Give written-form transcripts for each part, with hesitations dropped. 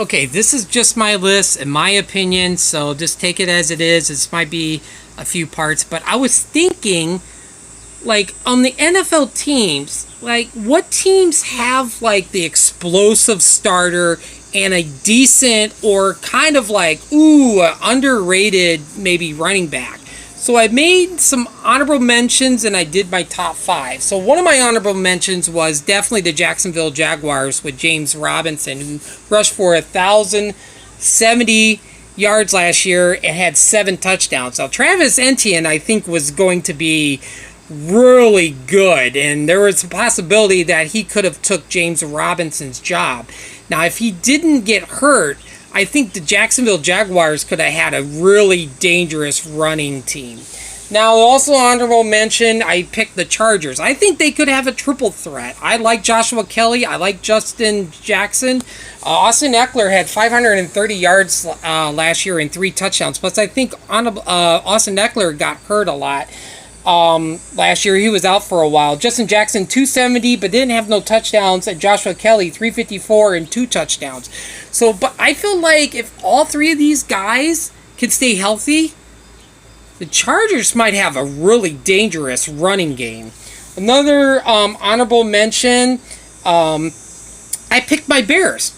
Okay, this is just my list and my opinion, so just take it as it is. This might be a few parts, but I was thinking, like, on the NFL teams, like, what teams have, like, the explosive starter and a decent or kind of like, underrated maybe running back? So I made some honorable mentions and I did my top five. So one of my honorable mentions was definitely the Jacksonville Jaguars with James Robinson, who rushed for 1,070 yards last year and had 7 touchdowns. Now Travis Etienne, I think, was going to be really good, and there was a possibility that he could have took James Robinson's job. Now if he didn't get hurt, I think the Jacksonville Jaguars could have had a really dangerous running team. Now, also honorable mention, I picked the Chargers. I think they could have a triple threat. I like Joshua Kelly. I like Justin Jackson. Austin Eckler had 530 yards last year and 3 touchdowns. Plus, I think Austin Eckler got hurt a lot. Last year he was out for a while. Justin Jackson 270 but didn't have no touchdowns, and Joshua Kelly 354 and 2 touchdowns. So, but I feel like if all 3 of these guys can stay healthy, the Chargers might have a really dangerous running game. Another honorable mention, I picked my Bears.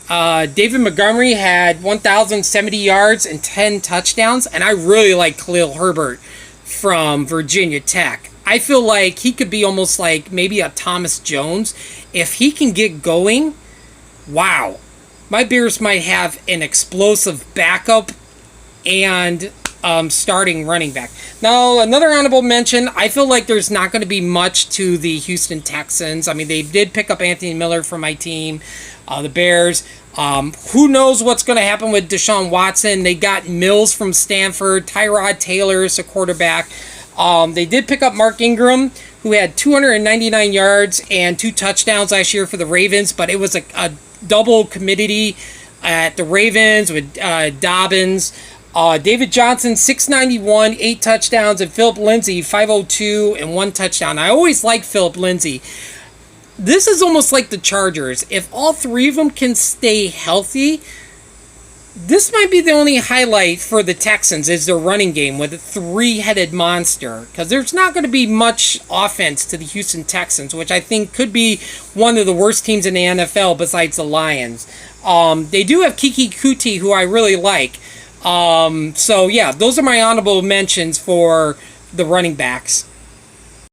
David Montgomery had 1,070 yards and 10 touchdowns, and I really like Khalil Herbert from Virginia Tech. I feel like he could be almost like maybe a Thomas Jones. If he can get going, wow. My Bears might have an explosive backup and starting running back. Now, another honorable mention, I feel like there's not going to be much to the Houston Texans. I mean, they did pick up Anthony Miller for my team, the Bears. Who knows what's going to happen with Deshaun Watson? They got Mills from Stanford. Tyrod Taylor is a quarterback. They did pick up Mark Ingram, who had 299 yards and 2 touchdowns last year for the Ravens, but it was a double committee at the Ravens with Dobbins. David Johnson, 691, 8 touchdowns, and Philip Lindsay, 502 and 1 touchdown. I always liked Philip Lindsay. This is almost like the Chargers. If all 3 of them can stay healthy, this might be the only highlight for the Texans is their running game with a 3-headed monster. Because there's not going to be much offense to the Houston Texans, which I think could be one of the worst teams in the NFL besides the Lions. They do have Kiki Kuti, who I really like. So, yeah, those are my honorable mentions for the running backs.